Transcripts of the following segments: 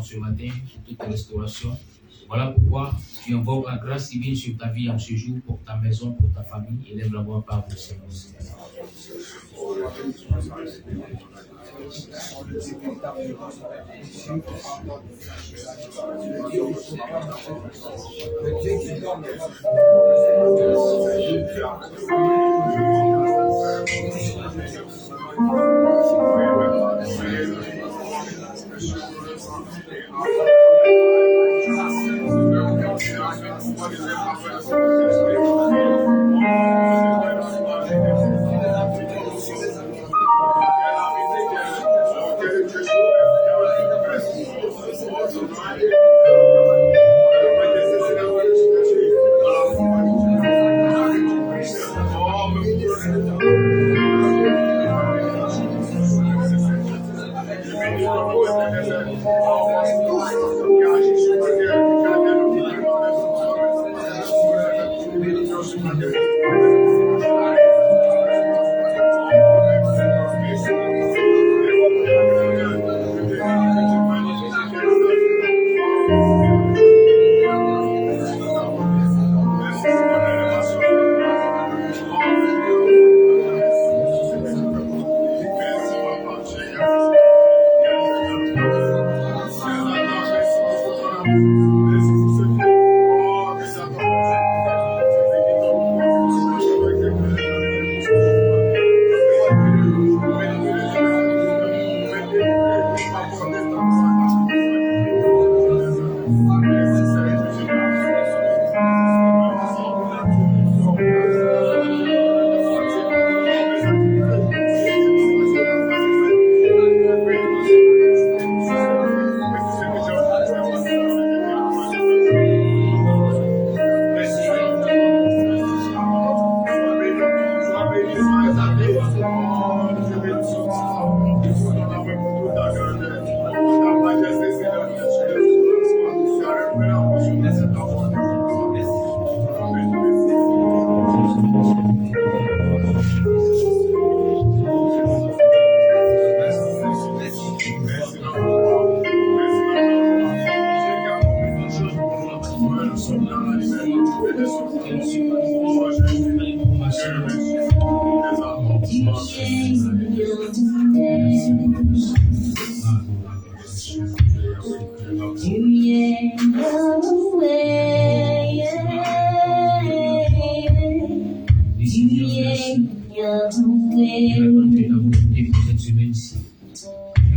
Ce matin pour toute restauration. Voilà pourquoi tu invoques la grâce divine sur ta vie en ce jour, pour ta maison, pour ta famille. Élève la voix par vous, Seigneur.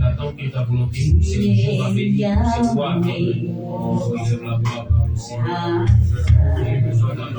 Attends que ta volonté pour ce jour va venir, pour ce mois va venir. Soyez la gloire par le Seigneur. Et besoin d'un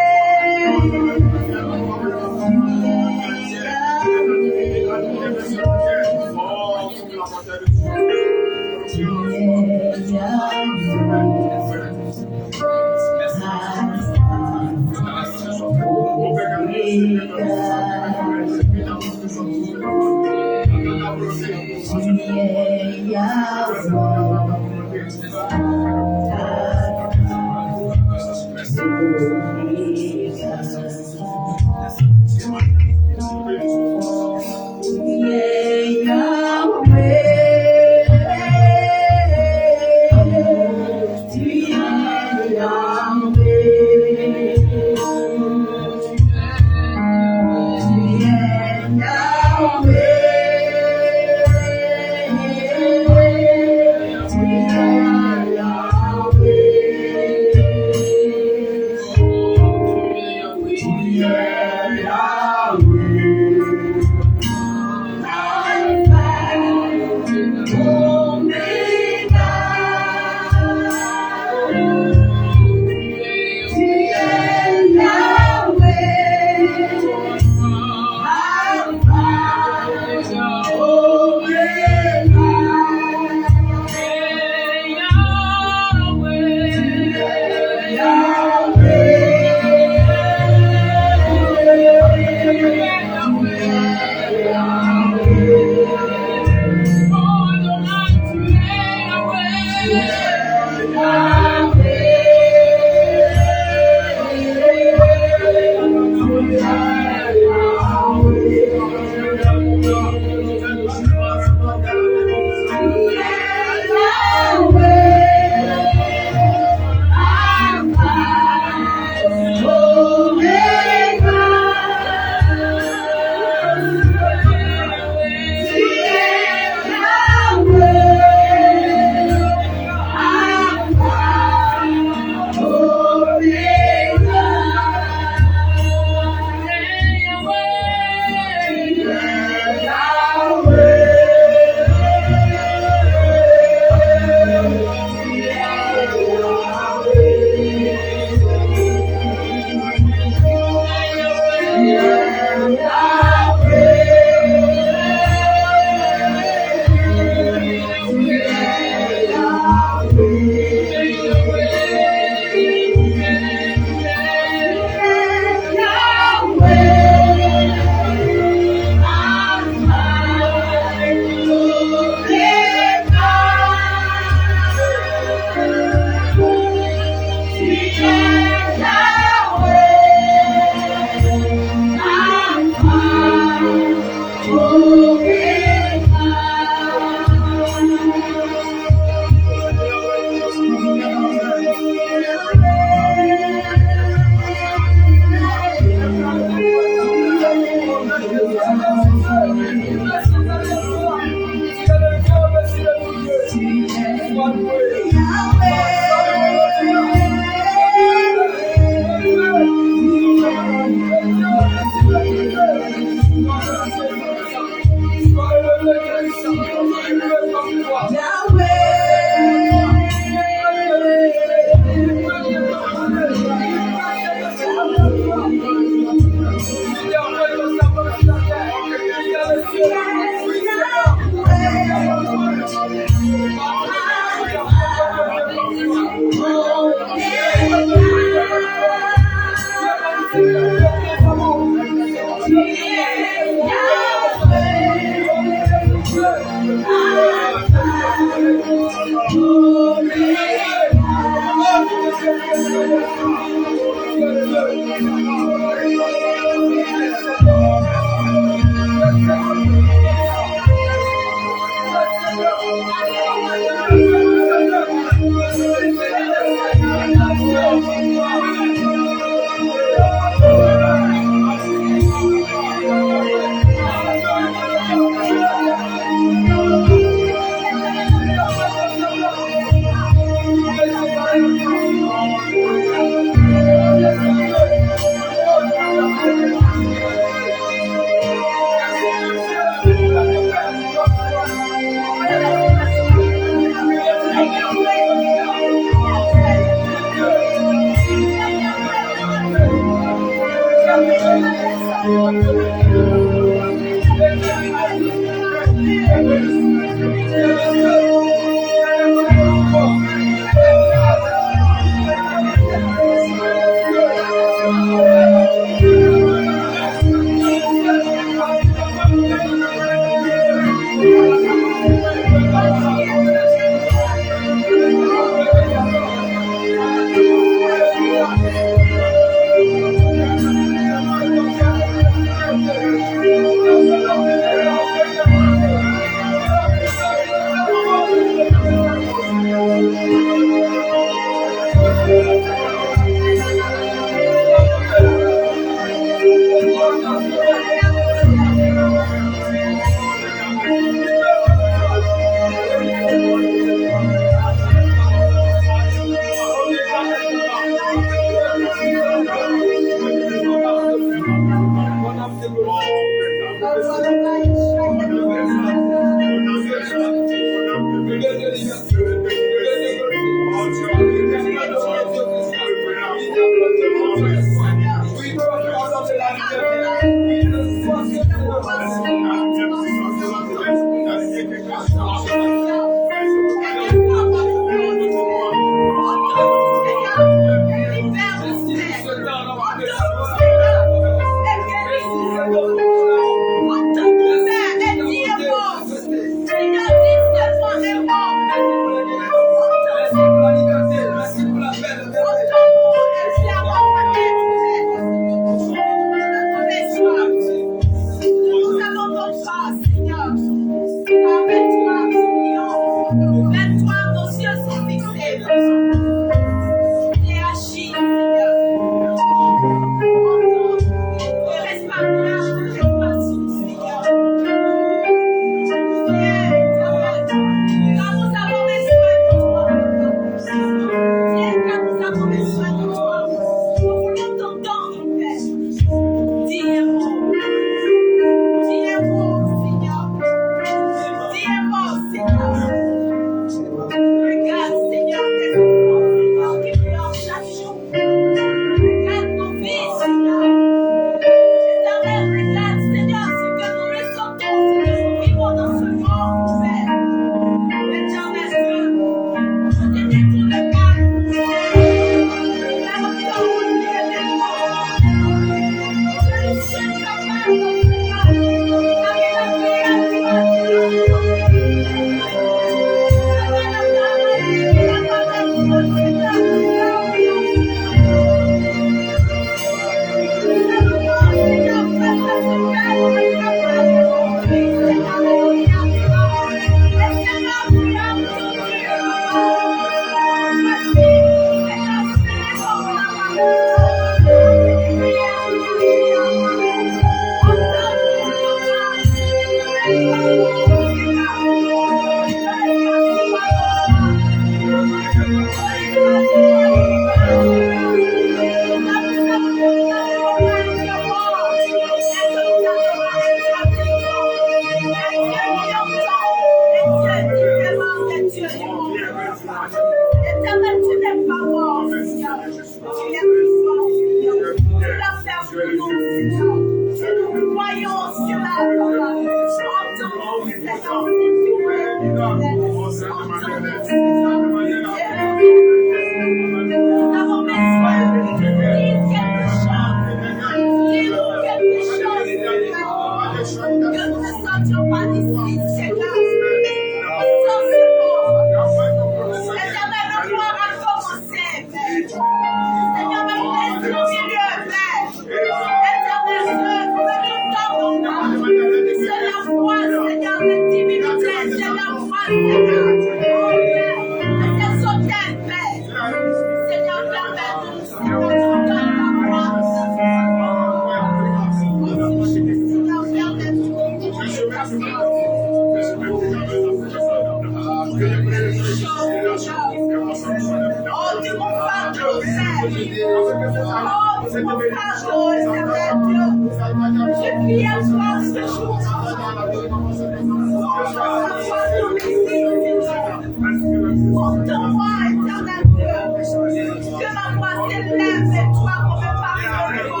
Que ma voix s'élève et toi, comme un parfum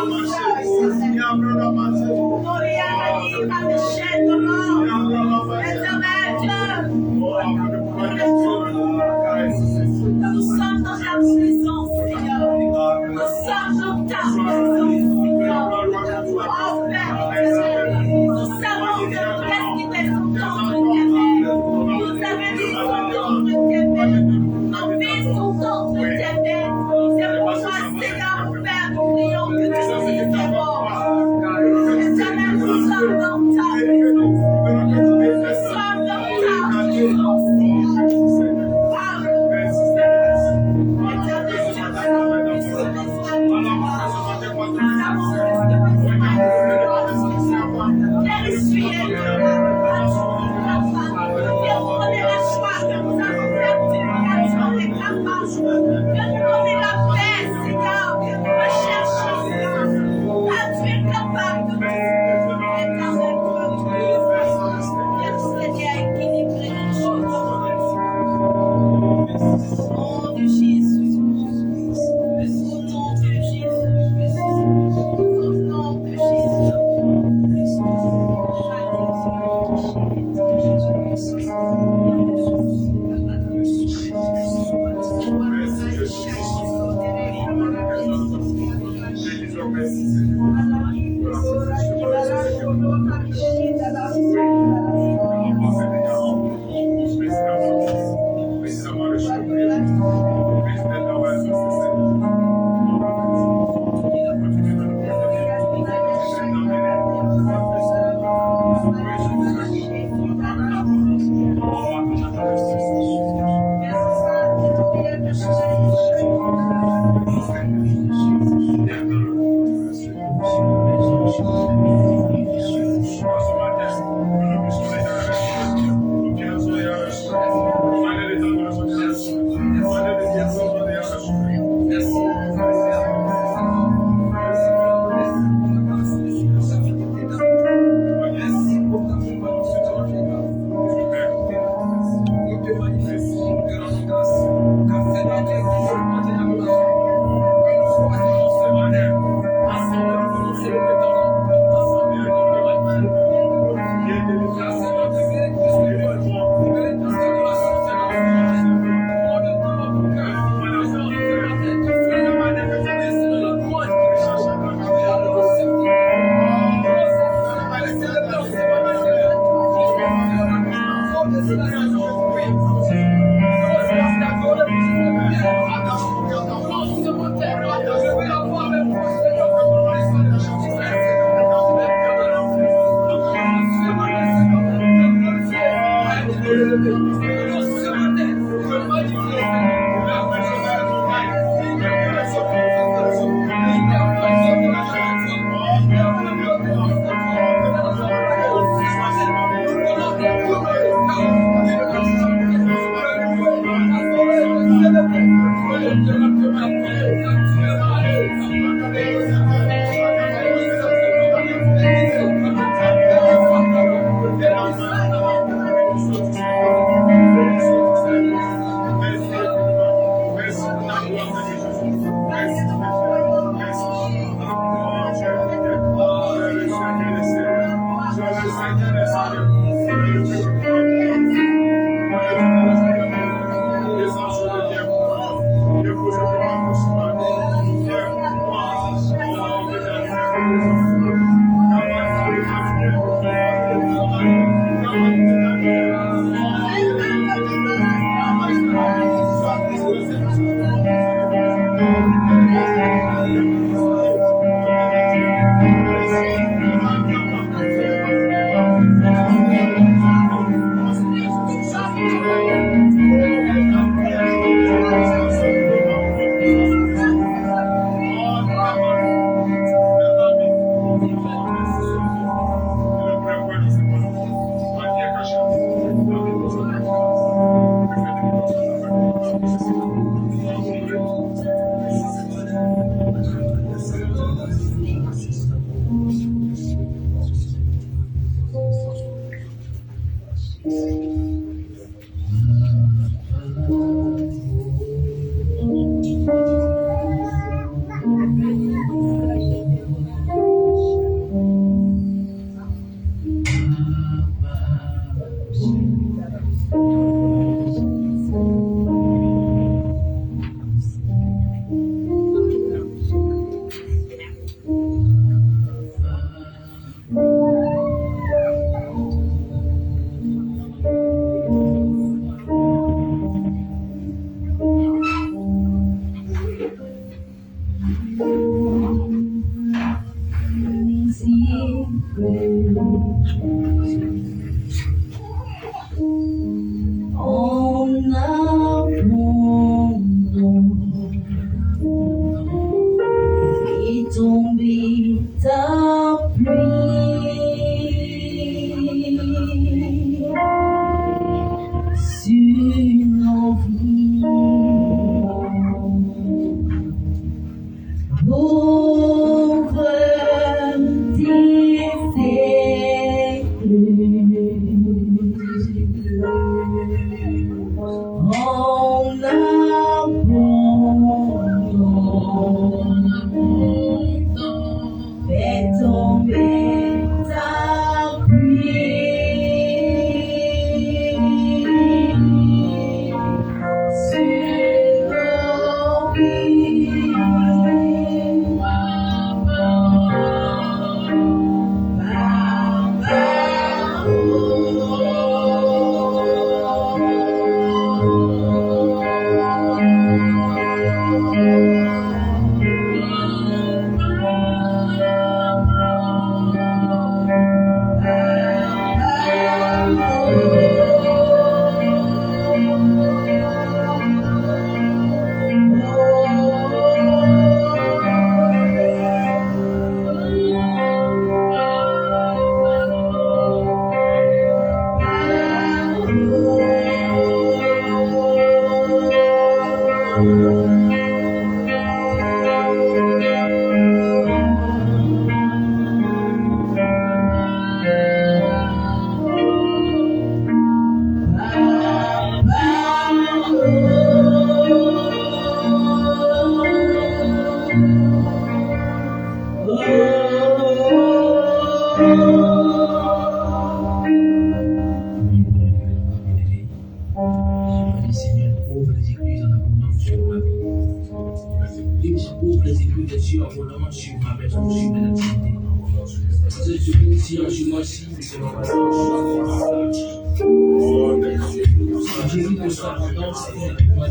de Seigneur, ouvre les églises en abondance sur ma vie. Ouvre les églises de Dieu en abondance sur ma maison, sur mes activités. Je te bénis sur moi-ci, c'est mon abondance. Jésus de sa abondance, c'est ma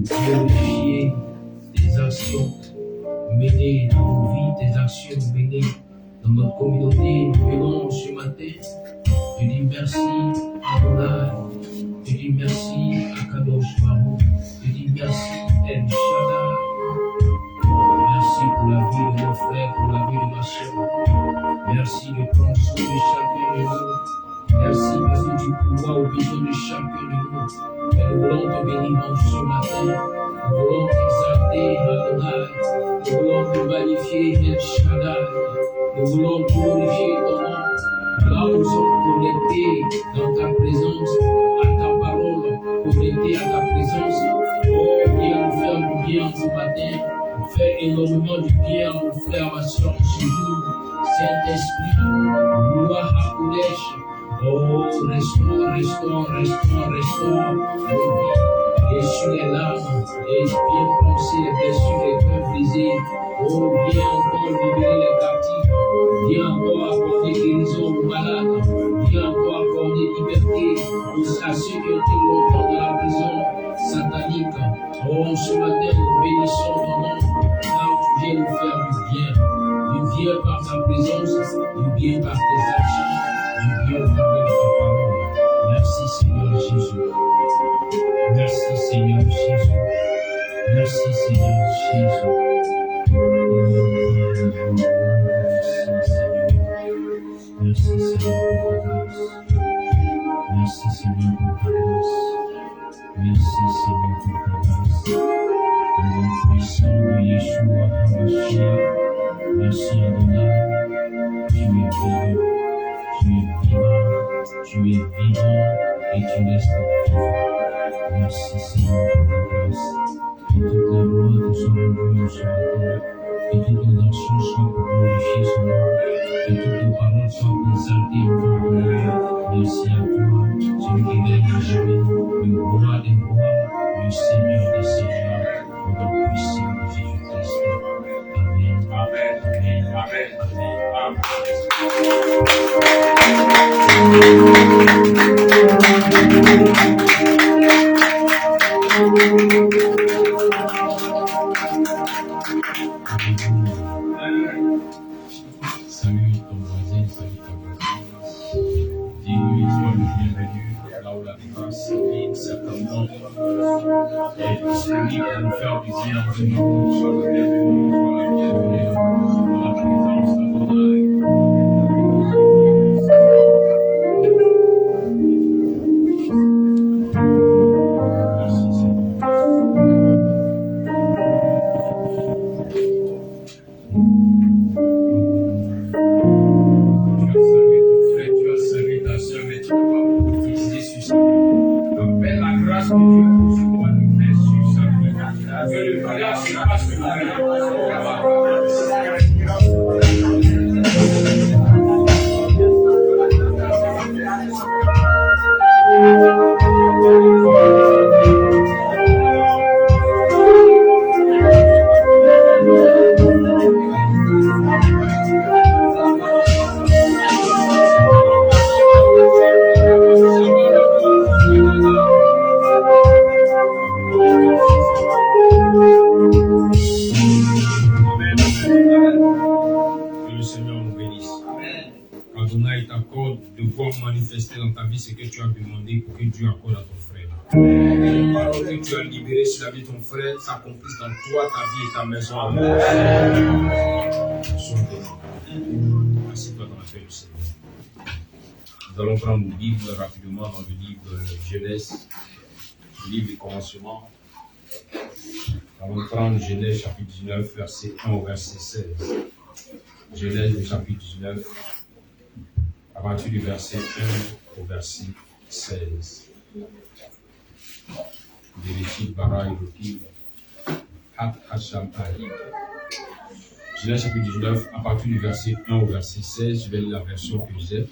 glorifier tes actions menées dans nos vies, tes actions menées dans notre communauté. Nous venons ce matin te dire merci Adonai, te dire merci à Kadosh Baruch, te dire merci El Shaddai. Merci pour la vie de mon frère, pour la vie de ma soeur. Merci de prendre soin de chacun de nous. Merci parce que tu pourvois aux besoins de chacun de nous. Et nous voulons te bénir ce matin. Nous voulons t'exalter, Adonai. Nous voulons te magnifier, El Shaddai. Nous voulons glorifier ton nom. Là où nous sommes connectés dans ta présence, à ta parole, connectés à ta présence. Oh, viens nous faire du bien ce matin. Fais énormément du bien à mon frère, ma soeur, chez nous. Saint-Esprit, gloire à Kodesh. Oh, restaure nos vies. Essuie les larmes et viens penser les blessures, les cœurs brisés. Oh, viens encore libérer les captifs. Viens encore accorder guérison aux malades. Viens encore accorder liberté à ceux qui ont été longtemps dans la prison satanique. Oh, ce matin, nous bénissons ton nom. Là où tu viens nous faire du bien. bien par ta présence, du bien par tes actions, du bien au travers de ta parole. Merci Seigneur Jésus. Merci Seigneur Jésus. Merci Seigneur Jésus. Merci Seigneur pour ta grâce. Merci Seigneur pour ta grâce. Merci Seigneur pour ta grâce. Au nom puissant de Yeshua HaMashiach. Merci Adonai. Tu es vivant. Tu es vivant. Tu es vivant et tu restes vivant. Merci Seigneur pour ta grâce. Que toute la gloire te soit rendue sur la terre. Que toutes nos actions soient pour glorifier son nom. Que toutes nos paroles soient exaltées au nom de Dieu. Merci à toi, celui qui règne à jamais, le roi des rois, le Seigneur des seigneurs, au nom puissant de Jésus-Christ. Amen. Amen. Amen. Amen. Salut ton voisin, salut ta voisine. Dis-lui, sois le bienvenu là où la grâce vit certainement est disponible pour nous faire du bien en ce moment. Sois le bienvenu dans la présence d'Adonai. Ce que tu as demandé pour que Dieu accorde à ton frère. Les paroles que tu as libérées sur la vie de ton frère s'accomplissent dans toi, ta vie et ta maison. Sois béni. Assieds-toi dans la paix du Seigneur. Nous allons prendre nos Bibles rapidement dans le livre de Genèse, le livre du commencement. Nous allons prendre Genèse chapitre 19, verset 1 au verset 16. Genèse chapitre 19, à partir du verset 1 au verset 16. Bereshit bara Elohim Hat Hasham Ahid. Genèse chapitre 19, à partir du verset 1 au verset 16, je vais lire la version que j'ai.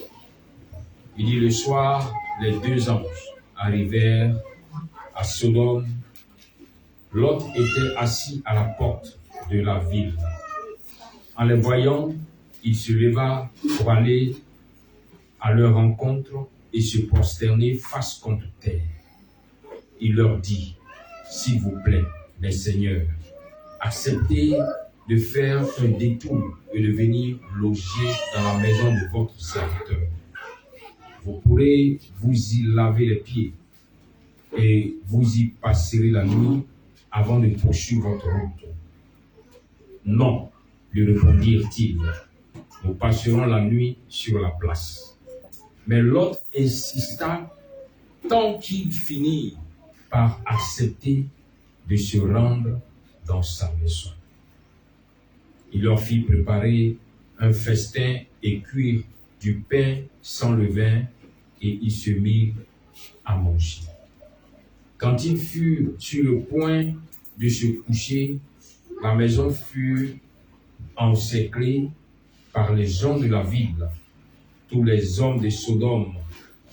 Il dit: le soir, les deux anges arrivèrent à Sodome. Lot était assis à la porte de la ville. En les voyant, il se leva pour aller à leur rencontre et se prosterner face contre terre. Il leur dit: s'il vous plaît, mes seigneurs, acceptez de faire un détour et de venir loger dans la maison de votre serviteur. Vous pourrez vous y laver les pieds et vous y passerez la nuit avant de poursuivre votre route. Non, lui répondirent-ils, nous passerons la nuit sur la place. Mais l'autre insista tant qu'il finit par accepter de se rendre dans sa maison. Il leur fit préparer un festin et cuire du pain sans levain, et ils se mirent à manger. Quand ils furent sur le point de se coucher, la maison fut encerclée par les gens de la ville. Tous les hommes de Sodome,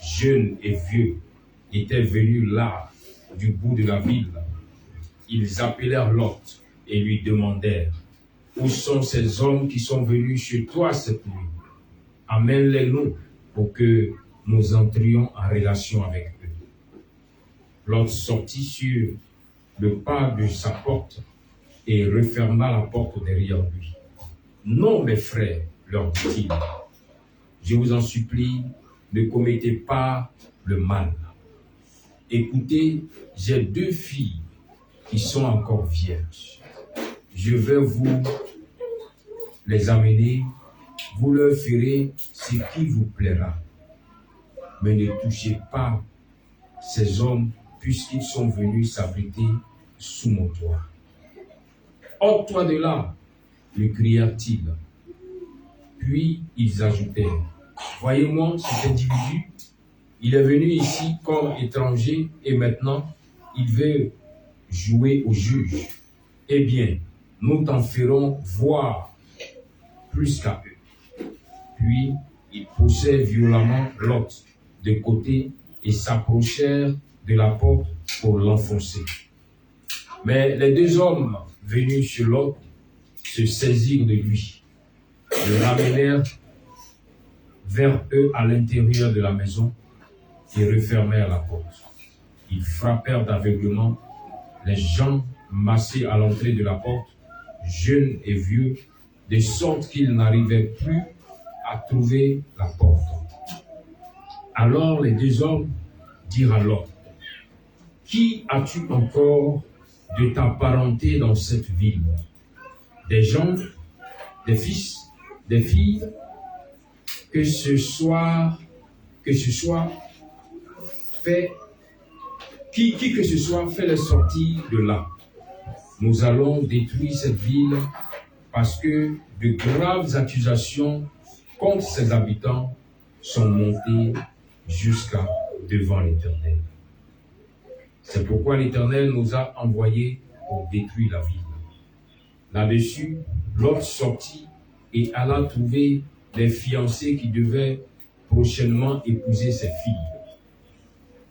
jeunes et vieux, étaient venus là, du bout de la ville. Ils appelèrent Lot et lui demandèrent: où sont ces hommes qui sont venus chez toi cette nuit? Amène-les-nous pour que nous entrions en relation avec eux. Lot sortit sur le pas de sa porte et referma la porte derrière lui. Non, mes frères, leur dit-il, je vous en supplie, ne commettez pas le mal. Écoutez, j'ai 2 filles qui sont encore vierges. Je vais vous les amener, vous leur ferez ce qui vous plaira. Mais ne touchez pas ces hommes puisqu'ils sont venus s'abriter sous mon toit. Ôte-toi de là, lui cria-t-il. Puis ils ajoutèrent, voyez-moi cet individu, il est venu ici comme étranger et maintenant il veut jouer au juge. Eh bien, nous t'en ferons voir plus qu'à eux. Puis ils poussèrent violemment Lot de côté et s'approchèrent de la porte pour l'enfoncer. Mais les 2 hommes venus chez Lot se saisirent de lui, le ramenèrent vers eux à l'intérieur de la maison et refermèrent la porte. Ils frappèrent d'aveuglement les gens massés à l'entrée de la porte, jeunes et vieux, de sorte qu'ils n'arrivaient plus à trouver la porte. Alors les 2 hommes dirent à Lot, qui as-tu encore de ta parenté dans cette ville? Des gens, des fils, des filles, que ce soit fait, qui que ce soit fait les sortir de là. Nous allons détruire cette ville parce que de graves accusations contre ses habitants sont montées jusqu'à devant l'Éternel. C'est pourquoi l'Éternel nous a envoyés pour détruire la ville. Là-dessus, Lot sortit et alla trouver les fiancés qui devaient prochainement épouser ses filles.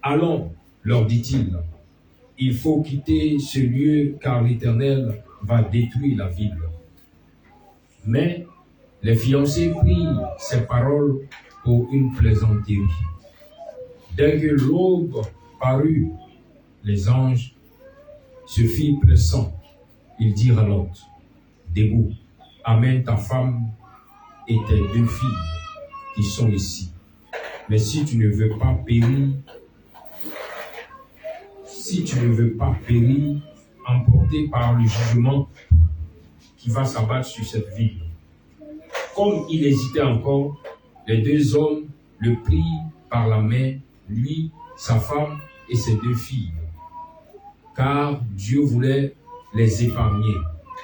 Allons, leur dit-il, il faut quitter ce lieu car l'Éternel va détruire la ville. Mais les fiancés prirent ces paroles pour une plaisanterie. Dès que l'aube parut, les anges se firent pressants. Ils dirent à Lot, debout, amène ta femme et tes 2 filles qui sont ici. Mais si tu ne veux pas périr, emporté par le jugement qui va s'abattre sur cette ville. Comme il hésitait encore, les 2 hommes le prirent par la main, lui, sa femme et ses 2 filles. Car Dieu voulait les épargner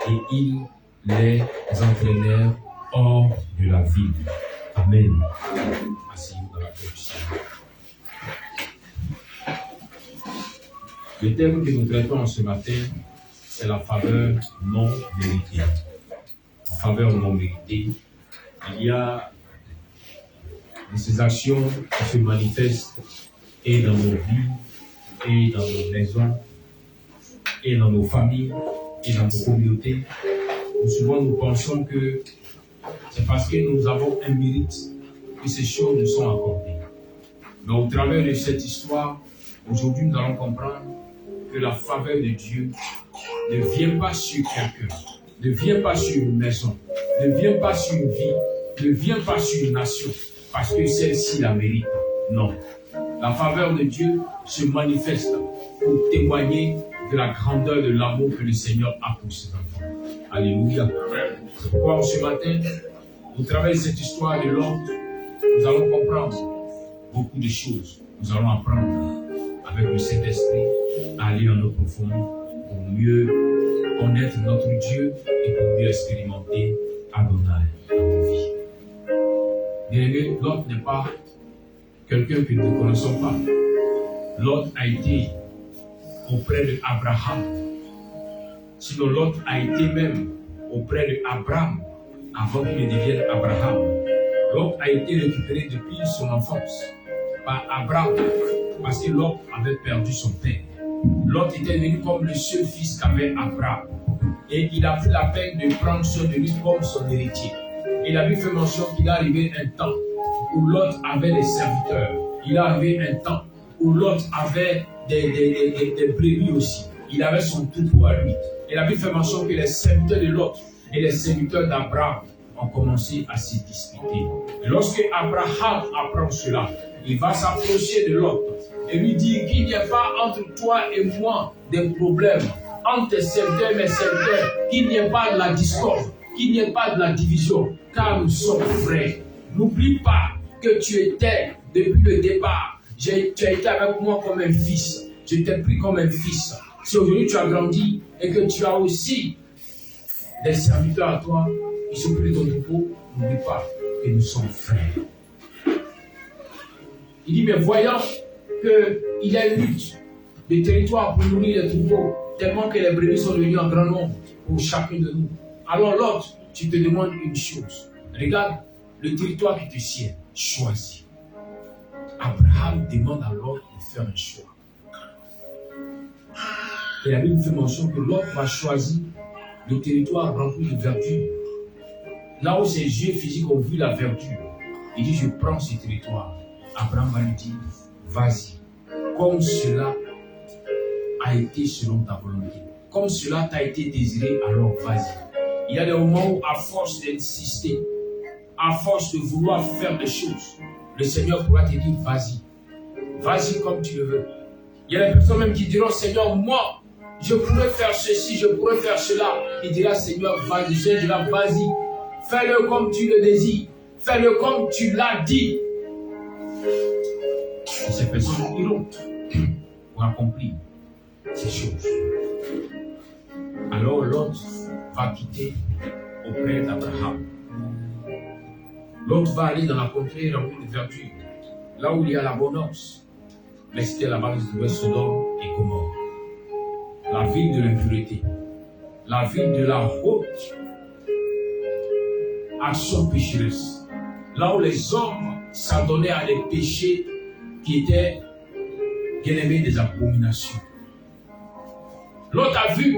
et ils les entraînèrent hors de la ville. Amen. Asseyez-vous dans la paix du Seigneur. Le thème que nous traitons ce matin, c'est la faveur non méritée. La faveur non méritée. Il y a de ces actions qui se manifestent et dans nos vies, et dans nos maisons, et dans nos familles, et dans nos communautés. Souvent nous pensons que c'est parce que nous avons un mérite que ces choses nous sont accordées. Mais au travers de cette histoire, aujourd'hui nous allons comprendre que la faveur de Dieu ne vient pas sur quelqu'un, ne vient pas sur une maison, ne vient pas sur une vie, ne vient pas sur une nation, parce que celle-ci la mérite. Non. La faveur de Dieu se manifeste pour témoigner de la grandeur de l'amour que le Seigneur a pour ses enfants. Alléluia. C'est pourquoi ce matin, au travers de cette histoire de Lot, nous allons comprendre beaucoup de choses. Nous allons apprendre avec le Saint-Esprit à aller en eau profonde pour mieux connaître notre Dieu et pour mieux expérimenter Adonai dans nos vies. Bien-aimé, Lot n'est pas quelqu'un que nous ne connaissons pas. Lot a été auprès d'Abraham. Sinon, Lot a été même auprès d'Abraham avant qu'il ne devienne Abraham. Lot a été récupéré depuis son enfance par Abraham parce que Lot avait perdu son père. Lot était devenu comme le seul fils qu'avait Abraham. Et il a pris la peine de prendre soin de lui comme son héritier. Il avait fait mention qu'il est arrivé un temps où Lot avait des serviteurs. Il est arrivé un temps où Lot avait des brebis aussi. Il avait son troupeau à lui. Il avait fait mention que les serviteurs de Lot et les serviteurs d'Abraham ont commencé à se disputer. Et lorsque Abraham apprend cela, il va s'approcher de Lot et lui dire qu'il n'y a pas entre toi et moi des problèmes, entre tes serviteurs et mes serviteurs, qu'il n'y ait pas de la discorde, qu'il n'y ait pas de la division, car nous sommes frères. N'oublie pas que tu étais depuis le départ. Tu as été avec moi comme un fils. Je t'ai pris comme un fils. Si aujourd'hui tu as grandi et que tu as aussi des serviteurs à toi qui sont pris ton troupeau, n'oublie pas que nous sommes frères. Il dit, mais voyant qu'il y a une lutte de territoire pour nourrir les troupeaux, tellement que les brebis sont devenues en grand nombre pour chacun de nous. Alors l'autre, tu te demandes une chose. Regarde le territoire qui te sied, choisis. Abraham demande à l'autre de faire un choix. Et la Bible fait mention que l'autre va choisir le territoire rempli de verdure. Là où ses yeux physiques ont vu la verdure, il dit, je prends ce territoire. Abraham va lui dire, vas-y, comme cela a été selon ta volonté, comme cela t'a été désiré, alors vas-y. Il y a des moments où, à force d'insister, à force de vouloir faire des choses, le Seigneur pourra te dire, vas-y, vas-y comme tu le veux. Il y a des personnes même qui diront, Seigneur, moi, je pourrais faire ceci, je pourrais faire cela. Il dira, Seigneur, vas-y, Seigneur dira, vas-y, fais-le comme tu le désires, fais-le comme tu l'as dit. Et ces personnes iront pour accomplir ces choses. Alors l'autre va quitter auprès d'Abraham. L'autre va aller dans la contrée remplie de verdure, là où il y a l'abondance. Mais c'était là-bas que se trouvait Sodome et Gomorrhe. La ville de l'impureté, la ville de la haute action pécheresse, là où les hommes s'adonnaient à des péchés qui étaient bien aimés des abominations. L'autre a vu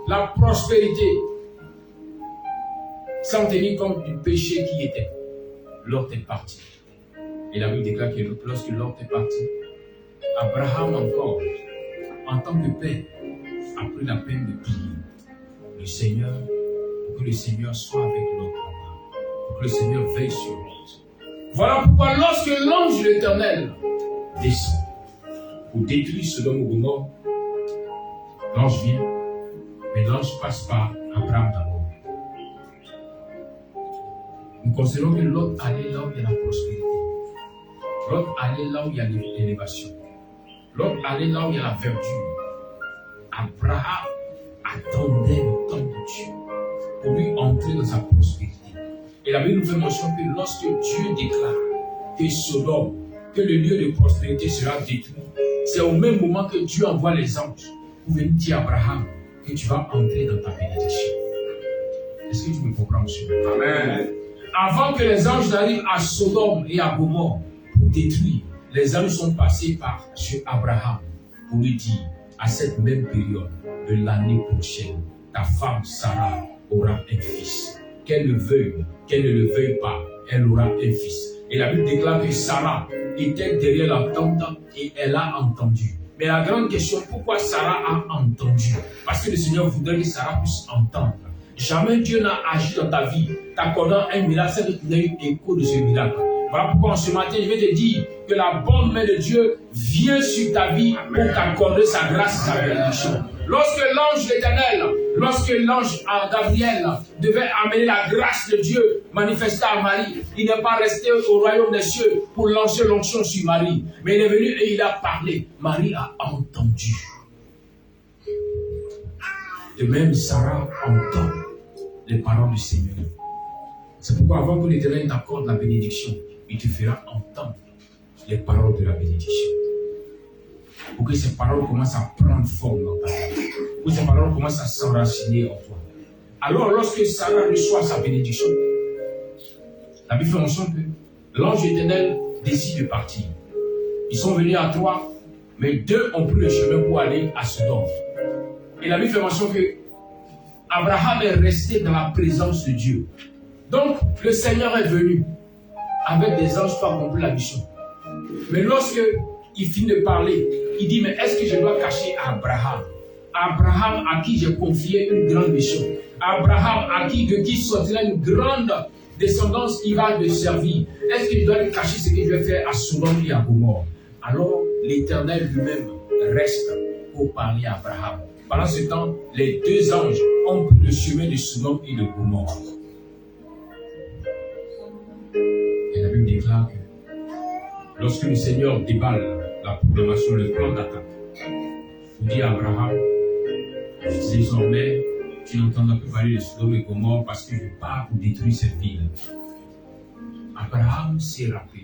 la prospérité sans tenir compte du péché qui était. L'autre est parti. Et la Bible déclare que lorsque l'autre est parti, Abraham encore, en tant que père, a pris la peine de prier le Seigneur, pour que le Seigneur soit avec l'autre, pour que le Seigneur veille sur l'autre. Voilà pourquoi lorsque l'ange de l'Éternel descend pour détruire Sodome et Gomorrhe, l'ange vient, mais l'ange passe par Abraham d'abord. Nous considérons que l'autre allait là où il y a la prospérité. L'autre allait là où il y a l'élévation. L'autre allait là où il y a la verdure. Abraham attendait le temps de Dieu pour lui entrer dans sa prospérité. Et la Bible nous fait mention que lorsque Dieu déclare que Sodome, que le lieu de prospérité sera détruit, c'est au même moment que Dieu envoie les anges pour venir dire à Abraham que tu vas entrer dans ta bénédiction. Est-ce que tu me comprends, monsieur? Amen. Avant que les anges n'arrivent à Sodome et à Gomorrhe pour détruire, les anges sont passés par Abraham pour lui dire, à cette même période de l'année prochaine, ta femme Sarah aura un fils. Qu'elle le veuille, qu'elle ne le veuille pas, elle aura un fils. Et la Bible déclare que Sarah était derrière la tente et elle a entendu. Mais la grande question, pourquoi Sarah a entendu? Parce que le Seigneur voudrait que Sarah puisse entendre. Jamais Dieu n'a agi dans ta vie, t'accordant un miracle, c'est que tu n'as eu écho de ce miracle. Voilà pourquoi en ce matin, je vais te dire que la bonne main de Dieu vient sur ta vie pour t'accorder sa grâce et sa bénédiction. Lorsque l'ange l'Éternel, lorsque l'ange Gabriel devait amener la grâce de Dieu manifestée à Marie, il n'est pas resté au royaume des cieux pour lancer l'onction sur Marie, mais il est venu et il a parlé. Marie a entendu. De même, Sarah entend les paroles du Seigneur. C'est pourquoi avant que l'Éternel t'accorde la bénédiction, il te fera entendre les paroles de la bénédiction. Pour que ces paroles commencent à prendre forme dans ta vie. Pour que ces paroles commencent à s'enraciner en toi. Alors, lorsque Sarah reçoit sa bénédiction, la Bible fait mention que l'ange éternel décide de partir. Ils sont venus à 3, mais 2 ont pris le chemin pour aller à Sodome. Et la Bible fait mention que Abraham est resté dans la présence de Dieu. Donc, le Seigneur est venu avec des anges pour accomplir la mission. Mais lorsque il finit de parler, il dit, mais est-ce que je dois cacher à Abraham à qui j'ai confié une grande mission? Abraham, de qui sortira une grande descendance qui va le servir. Est-ce qu'il doit lui cacher ce qu'il doit faire à Sodome et à Gomorrhe? Alors l'Éternel lui-même reste pour parler à Abraham. Pendant ce temps, les deux anges ont pris le chemin de Sodome et de Gomorrhe. Et la Bible déclare que lorsque le Seigneur déballe la proclamation, le plan d'attaque, il dit à Abraham, désormais, tu n'entendras plus parler de Sodome et Gomorrhe parce que je pars pour détruire cette ville. Abraham s'est rappelé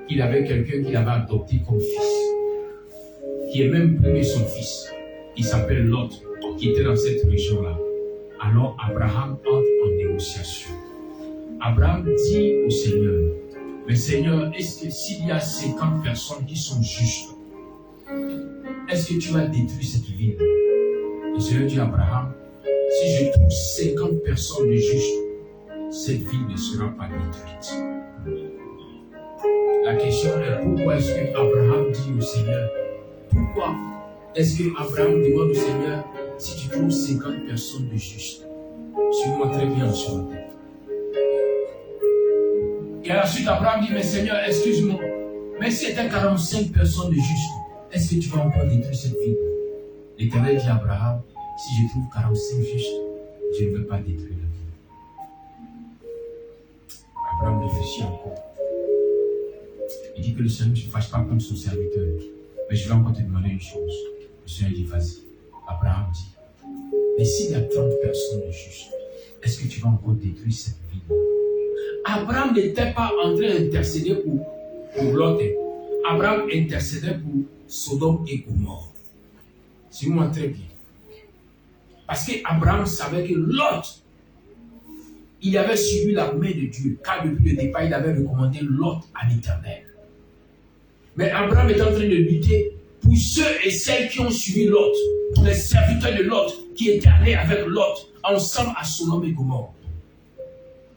qu'il avait quelqu'un qu'il avait adopté comme fils, qui est même plus son fils, qui s'appelle Lot, qui était dans cette région-là. Alors Abraham entre en négociation. Abraham dit au Seigneur, mais Seigneur, est-ce que s'il y a 50 personnes qui sont justes, est-ce que tu vas détruire cette ville? Le Seigneur dit à Abraham, si je trouve 50 personnes de justes, cette ville ne sera pas détruite. La question est, pourquoi est-ce que Abraham dit au Seigneur, pourquoi est-ce que Abraham demande au Seigneur, si tu trouves 50 personnes de justes? Suis-moi très bien sur la tête. Et à la suite, Abraham dit, mais Seigneur, excuse-moi, mais si c'était 45 personnes de justes, est-ce que tu vas encore détruire cette ville? L'Éternel dit à Abraham, si je trouve 45 justes, je ne veux pas détruire la ville. Abraham réfléchit encore. Il dit que le Seigneur ne se fâche pas comme son serviteur. Mais je vais encore te demander une chose. Le Seigneur dit, vas-y. Abraham dit, mais s'il y a 30 personnes de justes, est-ce que tu vas encore détruire cette ville? Abraham n'était pas en train d'intercéder pour Lot. Abraham intercédait pour Sodome et Gomorrhe. Suis-moi très bien. Parce qu'Abraham savait que Lot, il avait suivi la main de Dieu, car depuis le départ, il avait recommandé Lot à l'Éternel. Mais Abraham est en train de lutter pour ceux et celles qui ont suivi Lot, pour les serviteurs de Lot, qui étaient allés avec Lot, ensemble à Sodome et Gomorrhe.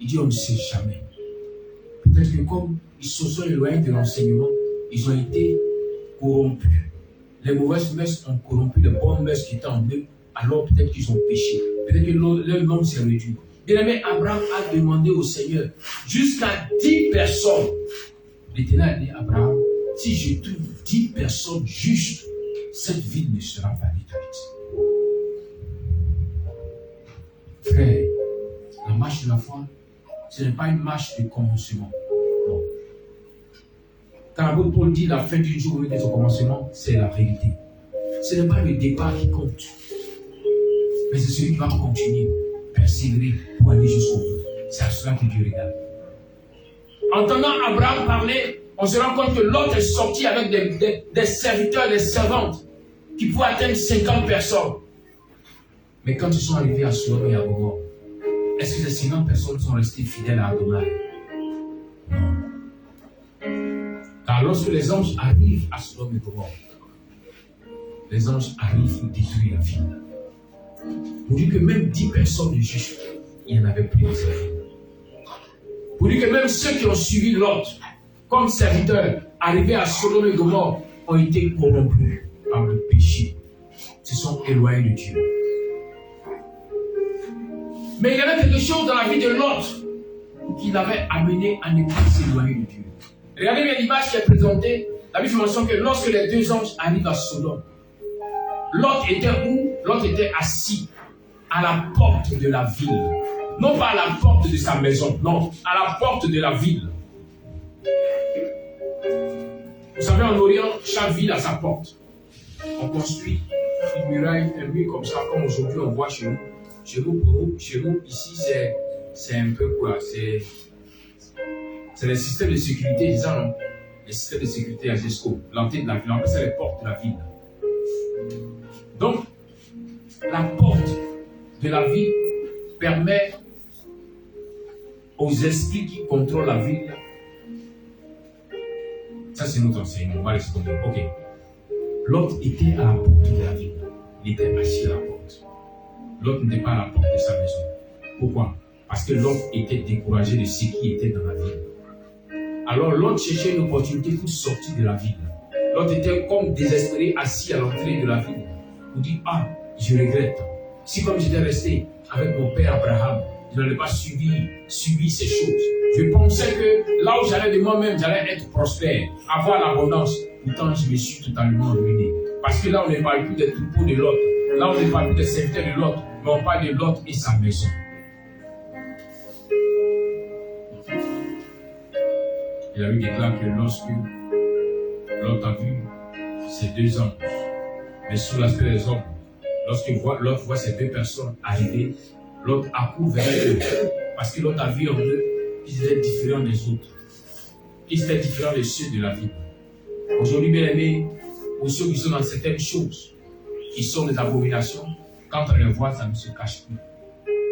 Il dit, on ne sait jamais. Peut-être que comme ils se sont éloignés de l'enseignement, ils ont été corrompus. Les mauvaises mœurs ont corrompu les bonnes mœurs qui étaient en eux, alors peut-être qu'ils ont péché. Peut-être que leur nom s'est réduit. Bien-aimé, Abraham a demandé au Seigneur jusqu'à 10 personnes. L'Éternel a dit à Abraham, si je trouve 10 personnes justes, cette ville ne sera pas détruite. Frère, la marche de la foi, ce n'est pas une marche de commencement. Non. Quand l'apôtre Paul dit la fin du jour et son commencement, c'est la vérité. Ce n'est pas le départ qui compte, mais c'est celui qui va continuer, persévérer pour aller jusqu'au bout. C'est à cela que Dieu regarde. Entendant Abraham parler, on se rend compte que l'autre est sorti avec des serviteurs, des servantes qui pouvaient atteindre 50 personnes. Mais quand ils sont arrivés à Sodome et à Gomorrhe, est-ce que ces 50 personnes sont restées fidèles à Adonai? Non. Car lorsque les anges arrivent à Sodome et Gomorrhe, les anges arrivent pour détruire la ville. Pour dire que même 10 personnes de justes, il n'y en avait plus de cette ville. Pour dire que même ceux qui ont suivi Lot, comme serviteurs, arrivés à Sodome et Gomorrhe, ont été corrompus par le péché. Se sont éloignés de Dieu. Mais il y avait quelque chose dans la vie de Lot qui l'avait amené à ne pas s'éloigner de Dieu. Regardez bien l'image qui est présentée. La Bible mentionne que lorsque les deux anges arrivent à Sodome, Lot était où? Lot était assis à la porte de la ville. Non pas à la porte de sa maison, non, à la porte de la ville. Vous savez, en Orient, chaque ville a sa porte. On construit une muraille, un mur comme ça, comme aujourd'hui on voit chez nous. Chez nous, ici, c'est un peu quoi? C'est les systèmes de sécurité, disons, non? Les systèmes de sécurité à GESCO. L'entrée de la ville, en fait, c'est les portes de la ville. Donc, la porte de la ville permet aux esprits qui contrôlent la ville. Ça, c'est notre enseignement. On va laisser tomber. Ok. L'autre était à la porte de la ville. Il était assis à la porte. L'autre n'était pas à la porte de sa maison. Pourquoi? Parce que l'autre était découragé de ce qui était dans la ville. Alors l'autre cherchait une opportunité pour sortir de la ville. L'autre était comme désespéré, assis à l'entrée de la ville. Il dit, ah, je regrette. Si comme j'étais resté avec mon père Abraham, je n'aurais pas subi ces choses. Je pensais que là où j'allais de moi-même, j'allais être prospère, avoir l'abondance. Pourtant, je me suis totalement ruiné. Parce que là, on ne parle plus des troupeaux de l'autre. Là, on ne parle plus des serviteurs de l'autre. Mais on parle de l'autre et sa maison. Il a eu déclaré que lorsque l'autre a vu ces deux hommes, mais sous l'aspect des hommes, lorsque l'autre voit ces deux personnes arriver, l'autre accourt vers eux. Parce que l'autre a vu en eux qu'ils étaient différents des autres. Qu'ils étaient différents de ceux de la vie. Aujourd'hui, bien aimés, pour ceux qui sont dans certaines choses, qui sont des abominations, quand on les voit, ça ne se cache plus.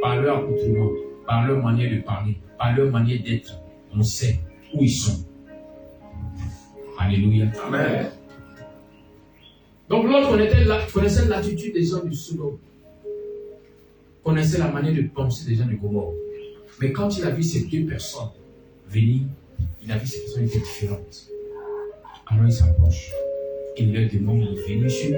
Par leur accoutrement, par leur manière de parler, par leur manière d'être, on sait où ils sont. Alléluia. Amen. Donc l'autre connaissait l'attitude des hommes du Sodome, connaissait la manière de penser des gens de Gomorrhe. Mais quand il a vu ces deux personnes venir, il a vu ces personnes étaient différentes. Alors il s'approche et il leur demande de venir chez lui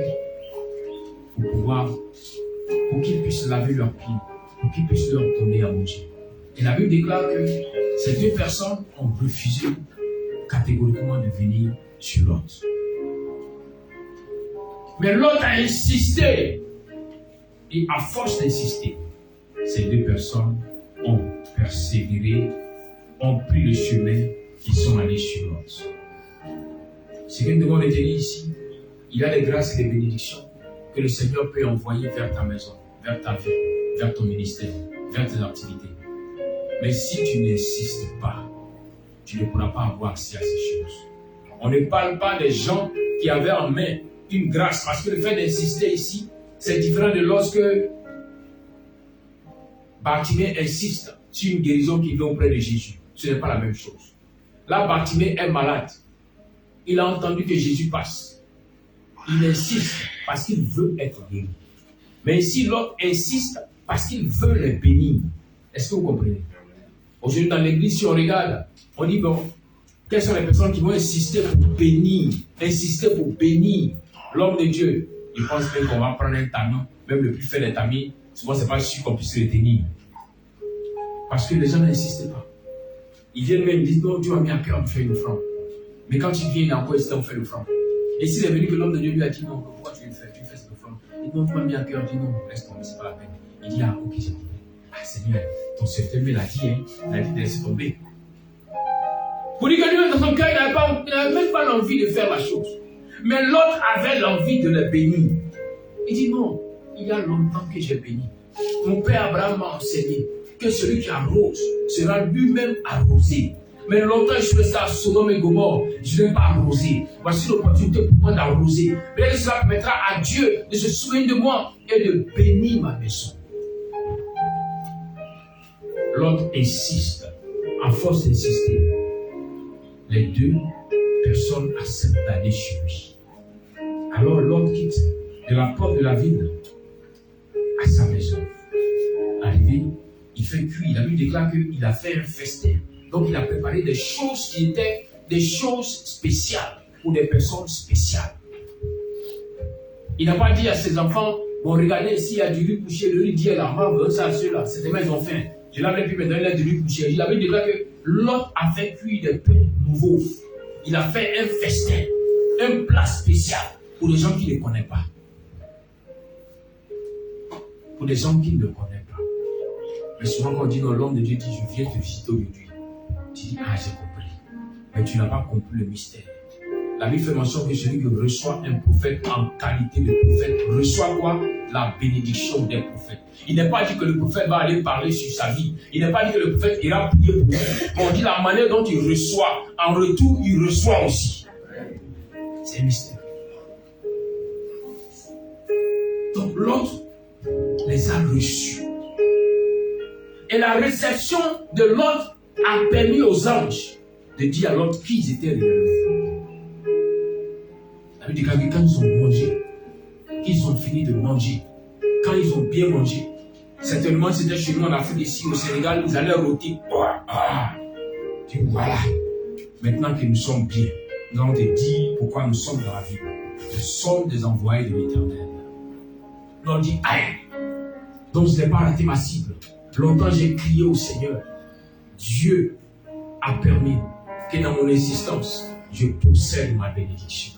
pour qu'ils puissent laver leurs pieds, pour qu'ils puissent leur donner à manger. Et la Bible déclare que ces deux personnes ont refusé catégoriquement de venir sur l'autre. Mais l'autre a insisté. Et à force d'insister, ces deux personnes ont persévéré, ont pris le chemin, ils sont allés sur l'autre. Ce que nous devons retenir ici, il y a des grâces et des bénédictions que le Seigneur peut envoyer vers ta maison, vers ta vie, vers ton ministère, vers tes activités. Mais si tu n'insistes pas, tu ne pourras pas avoir accès à ces choses. On ne parle pas des gens qui avaient en main une grâce, parce que le fait d'insister ici, c'est différent de lorsque Bartimée insiste sur une guérison qui vient auprès de Jésus. Ce n'est pas la même chose. Là, Bartimée est malade. Il a entendu que Jésus passe. Il insiste parce qu'il veut être guéri. Mais ici, l'autre insiste parce qu'il veut les bénir. Est-ce que vous comprenez? Aujourd'hui, dans l'église, si on regarde, on dit, bon, quelles sont les personnes qui vont insister pour bénir, l'homme de Dieu? Il pense même qu'on va prendre un tamis, même le plus faible des tamis, souvent c'est pas sûr qu'on puisse le tenir. Parce que les gens n'insistent pas. Ils viennent même dire, non, Dieu a mis à cœur de faire une offrande. Mais quand il vient, il a encore hésité à faire l'offrande. Et s'il est venu que l'homme de Dieu lui a dit, non, pourquoi tu le fais? Tu fais cette offrande. Il dit, non, tu m'as mis à cœur. Il dit, non, laisse tomber, c'est pas la peine. Il dit, ah, ok, j'ai compris. Ah, Seigneur, ton serviteur me l'a dit, hein. Il a dit de laisser tomber. Pour dire que lui, dans son cœur, il n'avait même pas l'envie de faire la chose. Mais l'autre avait l'envie de le bénir. Il dit non, il y a longtemps que j'ai béni. Mon père Abraham m'a enseigné que celui qui arrose sera lui-même arrosé. Mais longtemps je suis resté à Sodome et Gomorrhe, je n'ai pas arrosé. Voici l'opportunité pour moi d'arroser. Mais cela permettra à Dieu de se souvenir de moi et de bénir ma maison. L'autre insiste, à force d'insister. Les deux personnes acceptent d'aller chez lui. Alors l'autre quitte de la porte de la ville à sa maison. Arrivé, il fait cuire. La Bible déclare qu'il a fait un festin. Donc il a préparé des choses qui étaient des choses spéciales pour des personnes spéciales. Il n'a pas dit à ses enfants, bon regardez ici il y a du riz couché, le riz dit là, moi ça, ceux-là, c'est demain ils ont faim. Je l'avais pu me donner du riz couché. Il avait déclaré que l'autre a fait cuire des pains nouveaux. Il a fait un festin, un plat spécial pour les gens qui ne le connaissent pas. Pour les gens qui ne le connaissent pas. Mais souvent quand on dit non, l'homme de Dieu dit, je viens te visiter aujourd'hui. Tu dis, ah j'ai compris. Mais tu n'as pas compris le mystère. La Bible fait mention que celui qui reçoit un prophète en qualité de prophète reçoit quoi? La bénédiction des prophètes. Il n'est pas dit que le prophète va aller parler sur sa vie. Il n'est pas dit que le prophète ira prier pour lui. On dit la manière dont il reçoit. En retour, il reçoit aussi. C'est un mystère. Donc l'autre les a reçus. Et la réception de l'autre a permis aux anges de dire à l'autre qu'ils étaient réellement. Ça veut dire que quand ils ont mangé, qu'ils ont fini de manger, quand ils ont bien mangé, certainement c'était chez nous en Afrique, ici au Sénégal, ils allaient rôtir. Voilà. Maintenant que nous sommes bien, nous allons te dire pourquoi nous sommes dans la vie. Nous sommes des envoyés de l'Éternel. Nous on dit, aïe, Donc je n'ai pas raté ma cible. Longtemps j'ai crié au Seigneur. Dieu a permis que dans mon existence, je possède ma bénédiction.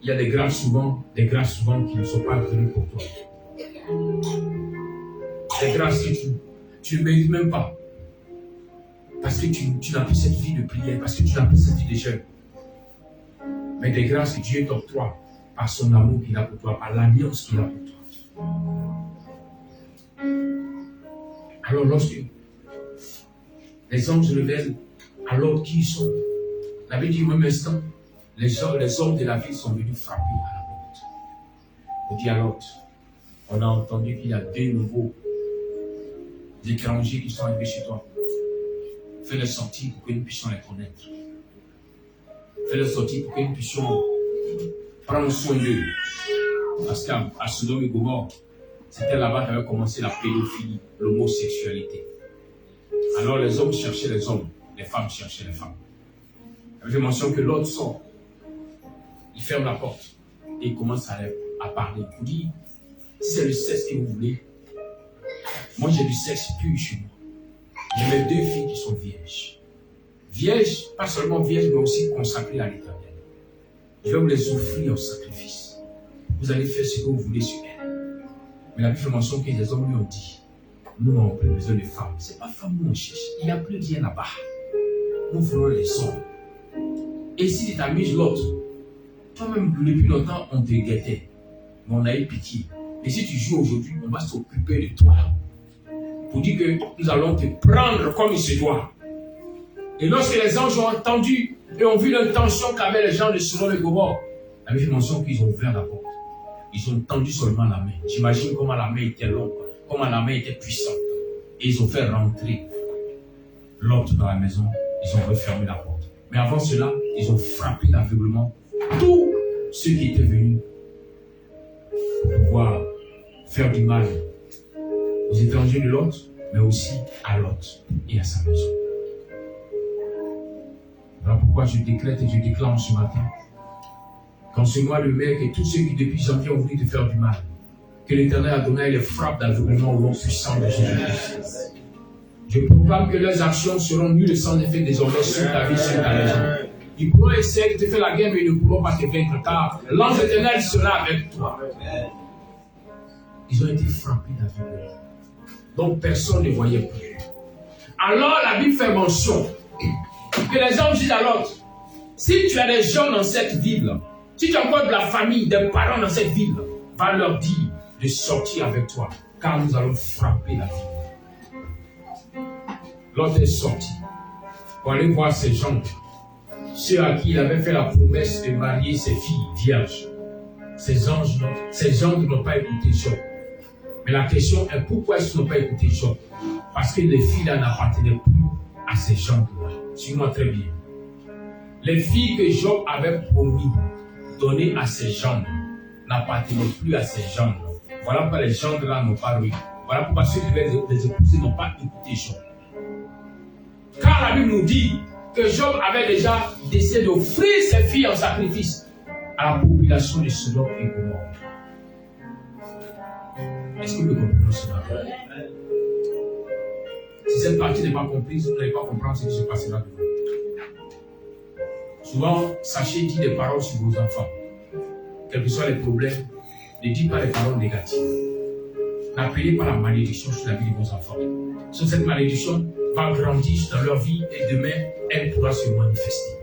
Il y a des grâces souvent qui ne sont pas venues pour toi. Des grâces que tu ne mérites même pas. Parce que tu n'as plus cette vie de prière, parce que tu n'as plus cette vie de jeûne. Mais des grâces que Dieu t'octroie par son amour qu'il a pour toi, par l'alliance qu'il a pour toi. Alors lorsque les anges révèlent à Lot qui ils sont, la Bible dit au même instant, les hommes de la ville sont venus frapper à la porte. On dit à Lot, on a entendu qu'il y a 2 nouveaux étrangers qui sont arrivés chez toi. Fais-les sortir pour que nous puissions les connaître. Fais-les sortir pour que nous puissions prendre soin d'eux. Parce qu'à Sodome et Gomorrhe, c'était là-bas qu'avait commencé la pédophilie, l'homosexualité. Alors les hommes cherchaient les hommes, les femmes cherchaient les femmes. Il avait mention que l'autre sort, il ferme la porte et il commence à parler. Il dit, si c'est le sexe que vous voulez, moi j'ai du sexe pur chez moi. J'ai mes 2 filles qui sont vierges. Vierges, pas seulement vierges, mais aussi consacrées à l'Éternel. Je vais vous les offrir en sacrifice. Vous allez faire ce que vous voulez sur elles. Mais la Bible fait mention que les hommes lui ont dit, nous n'avons plus besoin de femmes. Ce n'est pas femmes que nous cherche. Il n'y a plus rien là-bas. Nous voulons les hommes. Et si tu t'amuses l'autre, toi-même, depuis longtemps, on te guettait. Mais on a eu pitié. Et si tu joues aujourd'hui, on va s'occuper de toi. Pour dire que nous allons te prendre comme il se doit. Et lorsque les anges ont entendu et ont vu l'intention qu'avaient les gens de Sodome et Gomorrhe, la Bible fait mention qu'ils ont ouvert la porte. Ils ont tendu seulement la main. J'imagine comment la main était longue, comment la main était puissante. Et ils ont fait rentrer l'autre dans la maison. Ils ont refermé la porte. Mais avant cela, ils ont frappé d'aveuglement tous ceux qui étaient venus pour pouvoir faire du mal aux étrangers de Lot, mais aussi à Lot et à sa maison. Voilà pourquoi je décrète et je déclare ce matin qu'en ce mois de mai, que tous ceux qui depuis janvier ont voulu te faire du mal, que l'Éternel a donné les frappes d'aveuglement au nom puissant de Jésus-Christ. Je proclame que leurs actions seront nulles sans effet désormais sur ta vie, sur ta maison. Ils pourront essayer de te faire la guerre, mais ils ne pourront pas te vaincre, car l'ange éternel sera avec toi. Ils ont été frappés d'aveuglement. Donc personne ne voyait plus. Alors la Bible fait mention que les hommes disent à l'autre, si tu as des gens dans cette ville, si tu as encore de la famille, des parents dans cette ville, va leur dire de sortir avec toi, car nous allons frapper la ville. L'autre est sorti pour aller voir ces gens, ceux à qui il avait fait la promesse de marier ses filles vierges. Ces gens n'ont pas écouté Job. Mais la question est pourquoi est-ce qu'ils n'ont pas écouté Job? Parce que les filles-là n'appartenaient plus à ces gens-là. Suis-moi très bien. Les filles que Job avait promis donner à ces gens n'appartenaient plus à ces gens-là. Voilà pourquoi les gens-là n'ont pas réussi. Voilà pourquoi ceux qui devaient les épouser n'ont pas écouté Job. Car la Bible nous dit que Job avait déjà décidé d'offrir ses filles en sacrifice à la population de Sodome et Gomorrhe. Est-ce que vous comprenez cela? Si cette partie n'est pas comprise, vous n'allez pas comprendre ce qui se passera devant. Souvent, sachez dire des paroles sur vos enfants. Quels que soient les problèmes, ne dites pas des paroles négatives. N'appelez pas la malédiction sur la vie de vos enfants. Sur cette malédiction va grandir dans leur vie et demain, elle pourra se manifester.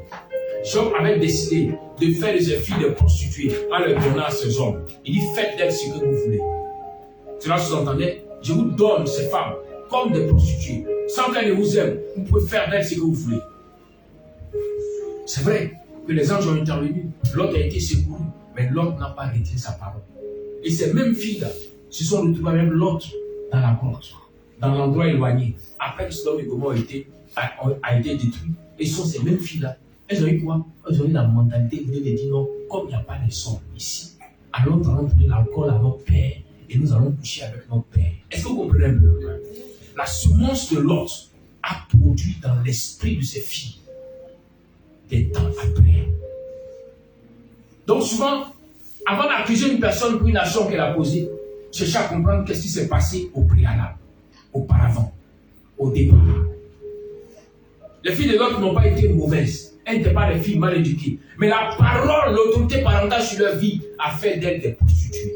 Job avait décidé de faire de ses filles des prostituées en les donnant à ces hommes. Il dit, faites d'elles ce que vous voulez. Cela sous-entendait, je vous donne ces femmes comme des prostituées. Sans qu'elles ne vous aiment, vous pouvez faire d'elles ce que vous voulez. C'est vrai que les anges ont intervenu, l'autre a été secouru, mais l'autre n'a pas retiré sa parole. Et ces mêmes filles-là se sont retrouvées même l'autre dans la porte, dans l'endroit éloigné. Après que Sodome et Gomorrhe a été détruit, et ce sont ces mêmes filles-là. Elles ont eu quoi? Elles ont eu la mentalité de dire non, comme il n'y a pas de son ici, allons donner l'alcool à notre père. Et nous allons coucher avec notre père. Est-ce que vous comprenez un peu? La semence de Lot a produit dans l'esprit de ses filles des temps après. Donc souvent, Avant d'accuser une personne pour une action qu'elle a posée, cherchez à comprendre qu'est-ce qui s'est passé au préalable, auparavant, au départ. Les filles de Lot n'ont pas été mauvaises. Elles n'étaient pas des filles mal éduquées. Mais la parole, l'autorité parentale sur leur vie a fait d'elles des prostituées.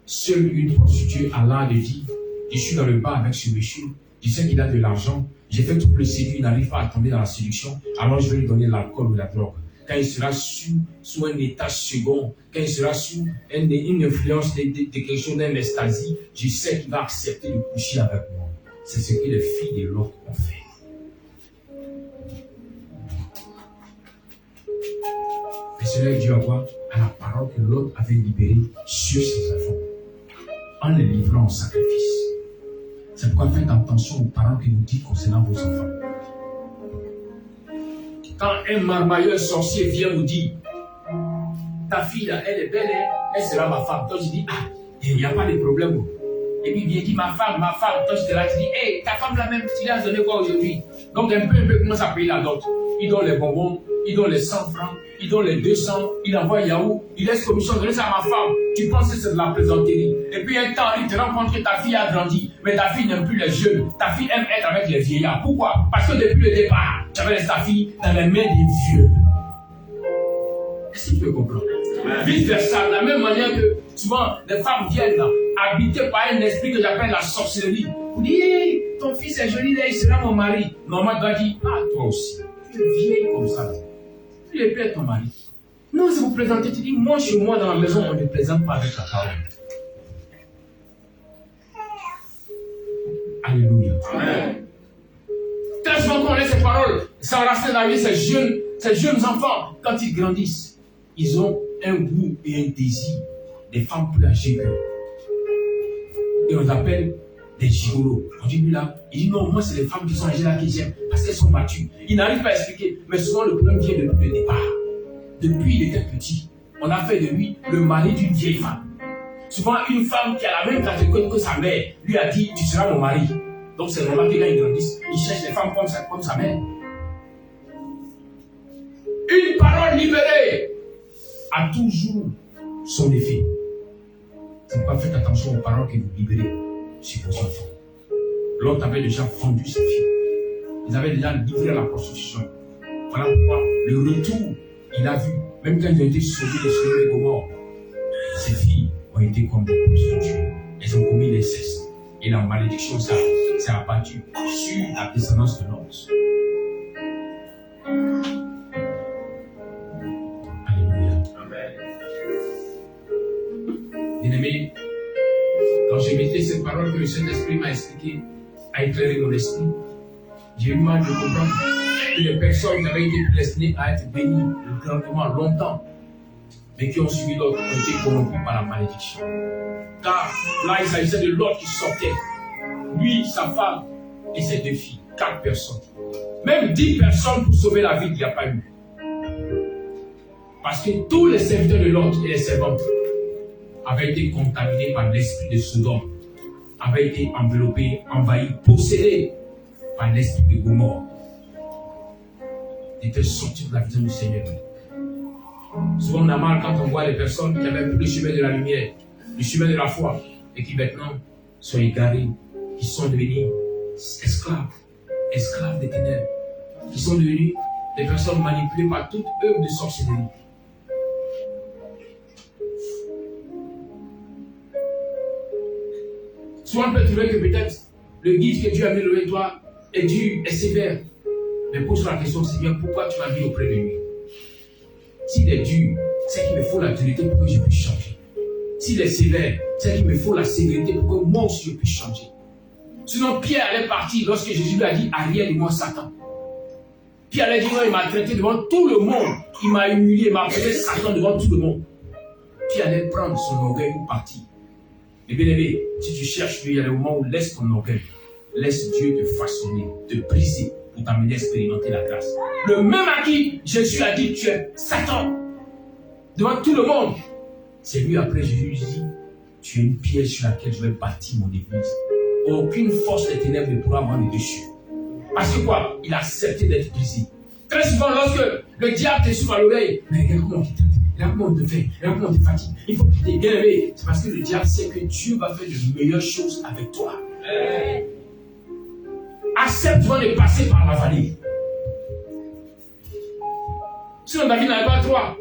Seule une prostituée a l'art de dire, je suis dans le bar avec ce monsieur, je sais qu'il a de l'argent, j'ai fait tout pour le séduire, il n'arrive pas à tomber dans la séduction, alors je vais lui donner l'alcool ou la drogue. Quand il sera sous un état second, quand il sera sous une influence de quelque chose, d'un ecstasy, je sais qu'il va accepter de coucher avec moi. C'est ce que les filles de Lot ont fait. Et cela est dû à quoi? À la parole que Lot avait libérée sur ses enfants, en les livrant au sacrifice. C'est pourquoi faites attention aux parents qui vous disent concernant vos enfants. Quand un marmailleur sorcier vient vous dire, ta fille là, elle est belle, elle sera ma femme. Toi, je dis, ah, il n'y a pas de problème. Et puis il vient dire, ma femme. Toi, je te là, je dis, hey, ta femme là même, tu lui as donné quoi aujourd'hui? Donc un peu, commence à payer la dot. Il donne les bonbons, il donne les 100 francs, il donne les 200, il envoie Yahoo, il laisse commission, donner ça à ma femme. Tu penses que c'est de la plaisanterie. Et puis un temps, il te rend compte que ta fille a grandi, mais ta fille n'aime plus les jeunes. Ta fille aime être avec les vieillards. Pourquoi? Parce que depuis le départ, tu avais laissé ta fille dans les mains des vieux. Est-ce que tu peux comprendre? Vice versa, de la même manière que souvent les femmes viennent habitées par un esprit que j'appelle la sorcellerie. Vous dites, hey, ton fils est joli, là, il sera mon mari. Normalement, tu dois dire, ah, toi aussi, tu es vieille comme ça. Tu es plus ton mari. Non, c'est vous présenter. Tu dis, moi, chez moi, dans la maison, on ne présente pas avec la parole. Alléluia. Amen. Très souvent qu'on laisse ces paroles s'enraciner dans la vie, ces jeunes enfants, quand ils grandissent, ils ont un goût et un désir des femmes plus âgées qu'eux. Et on les appelle des gigolos. On dit lui là, il dit non, moi c'est les femmes qui sont âgées là qui j'aime, parce qu'elles sont battues. Il n'arrive pas à expliquer, mais souvent le problème vient depuis le départ. Depuis il était petit, on a fait de lui le mari d'une vieille femme. Souvent une femme qui a la même catégorie que sa mère lui a dit, tu seras mon mari. Donc c'est normal que quand ils grandissent, ils cherchent les femmes comme sa mère. Une parole libérée a toujours son effet. C'est pourquoi faites attention aux paroles que vous libérez sur vos enfants. L'autre avait déjà vendu ses filles. Ils avaient déjà livré à la prostitution. Voilà pourquoi le retour, il a vu, même quand ils ont été sauvés de Sodome et Gomorrhe, ces filles ont été comme des prostituées. Elles ont commis l'inceste. Et la malédiction s'est abattue sur la descendance de Lot. Alléluia. Amen. Bien-aimés, quand j'ai médité cette parole que le Saint-Esprit m'a expliquée, a éclairé mon esprit, j'ai eu mal de comprendre que les personnes qui avaient été prédestinées à être bénies grandement longtemps, mais qui ont suivi l'autre, ont été corrompus par la malédiction. Car là, il s'agissait de l'autre qui sortait. Lui, sa femme et ses 2 filles. 4 personnes. Même 10 personnes pour sauver la vie, il n'y a pas eu. Parce que tous les serviteurs de l'autre et les servantes avaient été contaminés par l'esprit de Sodome, avaient été enveloppés, envahis, possédés par l'esprit de Gomorrhe. Ils étaient sortis de la vision du Seigneur. Souvent on a mal quand on voit les personnes qui avaient pris le chemin de la lumière, le chemin de la foi, et qui maintenant sont égarés, qui sont devenus esclaves des ténèbres, qui sont devenus des personnes manipulées par toute œuvre de sorcellerie. Souvent on peut trouver que peut-être le guide que Dieu a mis auprès de toi est dur, est sévère. Mais pose-toi la question, Seigneur, pourquoi tu m'as mis auprès de lui? S'il est dur, c'est qu'il me faut la dureté pour que je puisse changer. S'il est sévère, c'est qu'il me faut la sévérité pour que moi aussi je puisse changer. Sinon, Pierre allait partir lorsque Jésus lui a dit, arrière de moi, Satan. Pierre allait dire, non, il m'a traité devant tout le monde. Il m'a humilié, il m'a appelé Satan devant tout le monde. Pierre allait prendre son orgueil pour partir. Et bien aimé, si tu cherches Dieu, il y a des moments où laisse ton orgueil. Laisse Dieu te façonner, te briser pour t'amener à expérimenter la grâce. Le même à qui Jésus a dit, tu es Satan. Devant tout le monde. C'est lui après Jésus lui dit, tu es une pierre sur laquelle je vais bâtir mon église. Aucune force des ténèbres ne pourra m'en dessus. Parce que quoi? Il a accepté d'être brisé. Très souvent, lorsque le diable te souffle à l'oreille, mais regarde comment il te traite, regarde comment on te fait, regarde comment on te fatigue, il faut qu'il t'ait bien aimé. C'est parce que le diable sait que Dieu va faire de meilleures choses avec toi. Accepte-toi de passer par la vallée. Sinon, David n'avait pas trois.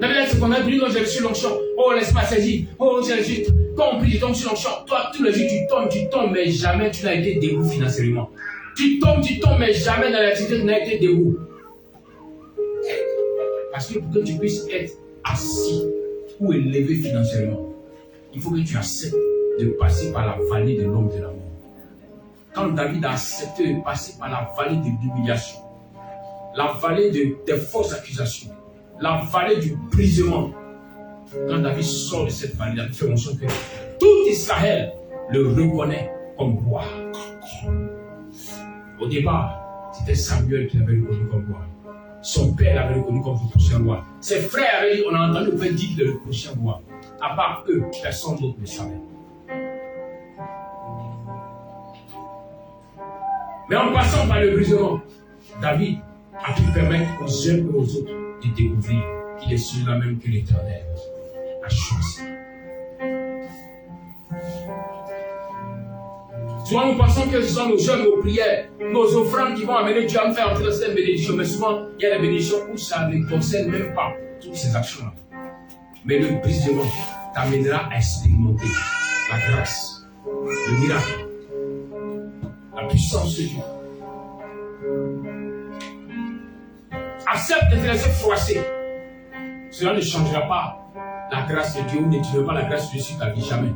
David a dit qu'on a dit, non, j'ai reçu l'onction. Oh, laisse-moi saisir. Oh, j'ai reçu. Quand on prie, tu tombes sur l'onction. Toi, tous les jours, tu tombes, mais jamais tu n'as été debout financièrement. Tu tombes, mais jamais dans l'activité, tu n'as été debout. Parce que pour que tu puisses être assis ou élevé financièrement, il faut que tu acceptes de passer par la vallée de l'homme de la mort. Quand David a accepté de passer par la vallée de l'humiliation, la vallée des fausses accusations, la vallée du brisement, quand David sort de cette vallée, David fait mention que tout Israël le reconnaît comme roi. Au départ, c'était Samuel qui l'avait reconnu comme roi. Son père l'avait reconnu comme le prochain roi. Ses frères avaient dit, on a entendu le père dire le prochain roi. À part eux, personne d'autre ne savait. Mais en passant par le brisement, David a pu permettre aux uns et aux autres de découvrir qu'il est celui-là même que l'Éternel a choisi. Souvent, nous pensons que ce sont nos jeûnes, nos prières, nos offrandes qui vont amener Dieu à me faire entrer dans cette bénédiction. Mais souvent, il y a des bénédictions où ça ne concerne même pas toutes ces actions-là. Mais le brisement t'amènera à expérimenter la grâce, le miracle, la puissance de Dieu. Accepte de te laisser froisser. Cela ne changera pas la grâce de Dieu ou ne tuera pas la grâce de Dieu sur ta vie, jamais.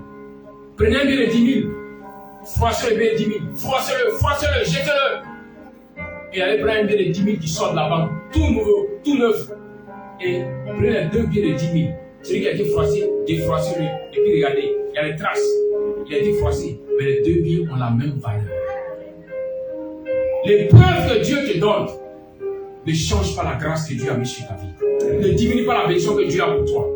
Prenez un billet de 10 000. Froissez le billet de 10 000. Froissez-le, jetez-le. Et allez prendre un billet de 10 000 qui sort de la banque, tout nouveau, tout neuf. Et prenez les deux billets de 10 000. Celui qui a été froissé, défroissez-le. Et puis regardez, il y a les traces. Il a été froissé, mais les deux billets ont la même valeur. Les preuves que Dieu te donne ne changent pas la grâce que Dieu a mise sur ta vie. Ne diminue pas la bénédiction que Dieu a pour toi.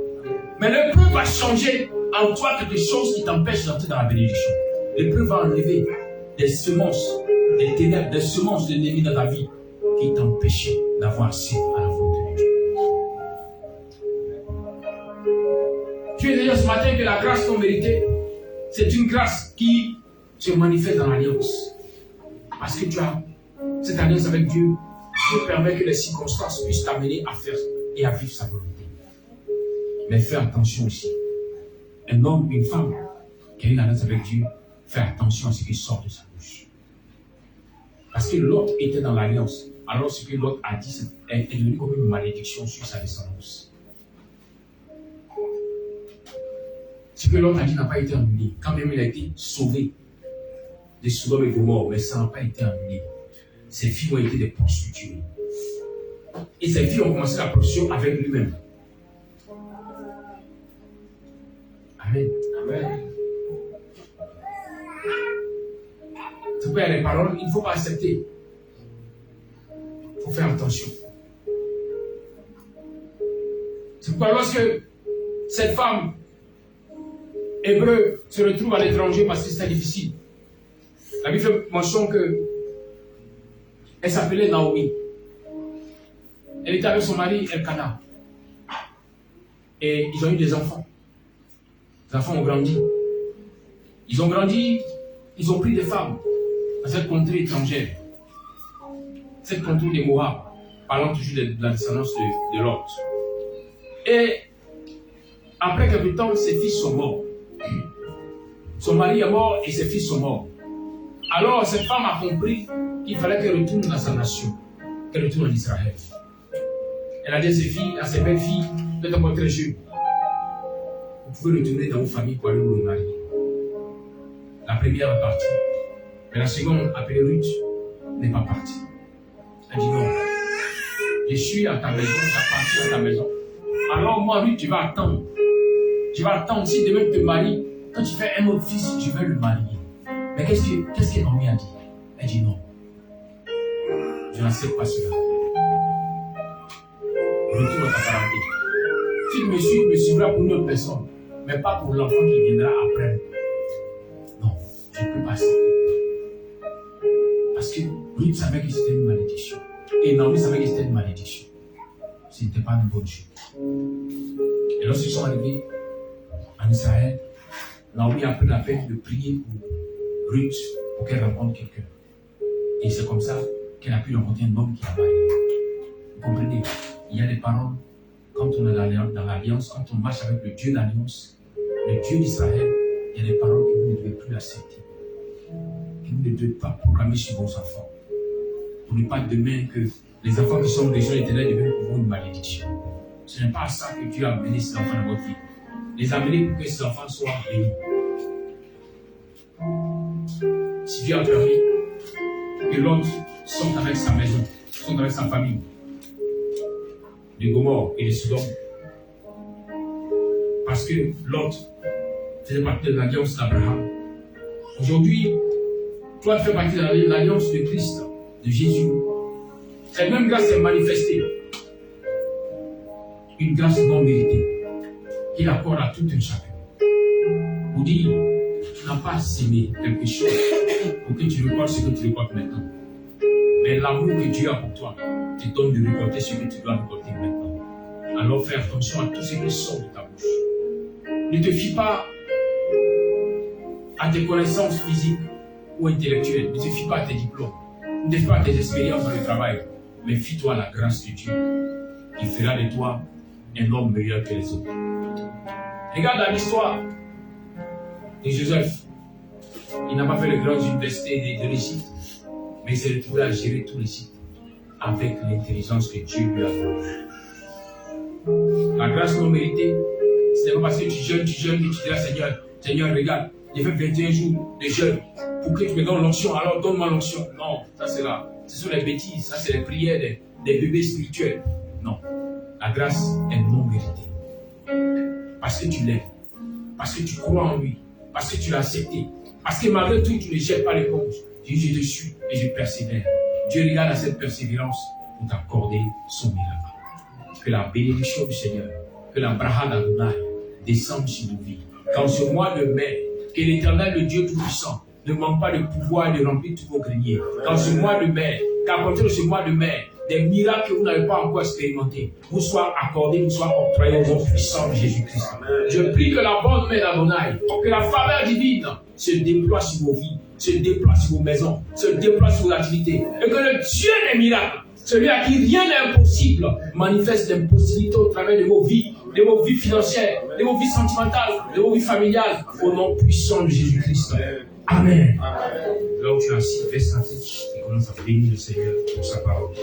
Mais l'épreuve va changer en toi quelque chose qui t'empêche d'entrer dans la bénédiction. L'épreuve va enlever des semences, des ténèbres, des semences de l'ennemi dans ta vie qui t'empêchaient d'avoir accès à la volonté de Dieu. Tu es déjà ce matin que la grâce non méritée, c'est une grâce qui se manifeste dans l'alliance. Parce que tu as cette alliance avec Dieu, Dieu permet que les circonstances puissent t'amener à faire et à vivre sa volonté. Mais fais attention aussi. Un homme, une femme qui a une alliance avec Dieu, fais attention à ce qui sort de sa bouche. Parce que l'autre était dans l'alliance. Alors ce que l'autre a dit est devenu comme une malédiction sur sa descendance. Ce que l'autre a dit n'a pas été annulé. Quand même il a été sauvé de Sodome et Gomorrhe, mais ça n'a pas été annulé. Ses filles ont été des prostituées. Et ses filles ont commencé la prostitution avec lui-même. Amen. Amen. C'est pourquoi il y a des paroles, il ne faut pas accepter. Il faut faire attention. C'est pourquoi lorsque cette femme hébreu se retrouve à l'étranger parce que c'était difficile, la Bible fait mention que elle s'appelait Naomi. Elle était avec son mari Elkana. Et ils ont eu des enfants. Les enfants ont grandi. Ils ont grandi, ils ont pris des femmes dans cette contrée étrangère. Cette contrée des Moab, parlant toujours de la descendance de Lot. Et après quelque temps, ses fils sont morts. Son mari est mort et ses fils sont morts. Alors cette femme a compris qu'il fallait qu'elle retourne dans sa nation, qu'elle retourne en Israël. Elle a dit à ses filles, à ses belles filles, vous êtes encore très jeunes. Vous pouvez retourner dans vos familles pour aller vous marier. La première est partie. Mais la seconde, appelée Ruth, n'est pas partie. Elle dit non. Je suis à ta maison, j'appartiens à ta maison. Alors moi, Ruth, tu vas attendre. Tu vas attendre. Si demain tu te maries, quand tu fais un autre fils, je vais le marier. Mais qu'est-ce que Naomi a dit? Elle dit non. Je n'accepte pas cela. Retourne dans ta parenté. Si tu me suis, tu me suivras pour une autre personne, mais pas pour l'enfant qui viendra après. Non, je ne peux pas accepter. Parce que Ruth savait que c'était une malédiction. Et Naomi savait que c'était une malédiction. Ce n'était pas une bonne chose. Et lorsqu'ils sont arrivés en Israël, Naomi a pris la peine de prier pour Ruth pour qu'elle rencontre quelqu'un. Et c'est comme ça qu'elle a pu rencontrer un homme qui a marié. Vous comprenez? Il y a des paroles, quand on est dans l'alliance, quand on marche avec le Dieu d'alliance, le Dieu d'Israël, il y a des paroles que vous ne devez plus accepter. Que vous ne devez pas proclamer sur vos enfants. Pour ne pas demain que les enfants qui sont des gens éternels deviennent pour vous une malédiction. Ce n'est pas à ça que Dieu a amené ces enfants dans votre vie. Les amener pour que ces enfants soient bénis. Si Dieu a permis que l'autre sorte avec sa maison, sorte avec sa famille, de Gomorrhe et de Sodome, parce que l'autre faisait partie de l'alliance d'Abraham. Aujourd'hui, toi tu fais partie de l'alliance de Christ, de Jésus. Cette même grâce est manifestée. Une grâce non méritée qu'il accorde à tout un chacun. Vous dites, tu n'as pas sémé quelque chose pour que tu récoltes ce que tu récoltes maintenant. Mais l'amour que Dieu a pour toi te donne de récolter ce que tu dois récolter maintenant. Alors fais attention à tout ce qui sort de ta bouche. Ne te fie pas à tes connaissances physiques ou intellectuelles. Ne te fie pas à tes diplômes. Ne te fie pas à tes expériences dans le travail. Mais fie-toi à la grâce de Dieu qui fera de toi un homme meilleur que les autres. Regarde dans l'histoire de Joseph. Il n'a pas fait les grandes universités de l'Égypte, mais il s'est retrouvé à gérer tout l'Égypte avec l'intelligence que Dieu lui a donnée. La grâce non méritée, ce n'est pas parce que tu jeûnes que tu diras Seigneur, regarde, j'ai fait 21 jours de jeûne pour que tu me donnes l'onction, alors donne-moi l'onction. Non, ça c'est là. Ce sont les bêtises, ça c'est les prières des bébés spirituels. Non, la grâce est non méritée. Parce que tu l'aimes, parce que tu crois en lui, parce que tu l'as accepté, parce que malgré tout tu ne jettes pas l'éponge. Dieu, je te suis et je persévère. Dieu regarde à cette persévérance pour t'accorder son miracle. Que la bénédiction du Seigneur, que la braha d'Adonai descende sur nos vies. Qu'en ce mois de mai, que l'Éternel, le Dieu Tout-Puissant, ne manque pas de pouvoir de remplir tous vos greniers. Qu'en ce mois de mai, qu'à partir de ce mois de mai, des miracles que vous n'avez pas encore expérimentés vous soient accordés, vous soient octroyés au nom puissant de Jésus-Christ. Je prie que la bonne main d'Adonai, que la faveur divine se déploie sur vos vies, se déploie sur vos maisons, se déploie sur vos activités. Et que le Dieu des miracles, celui à qui rien n'est impossible, manifeste l'impossibilité au travers de vos vies financières, de vos vies sentimentales, de vos vies familiales, au nom puissant de Jésus-Christ. Amen. Là où tu es assis, baisse ta tête et commence à bénir le Seigneur pour sa parole.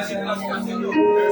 Merci de la foi, Seigneur.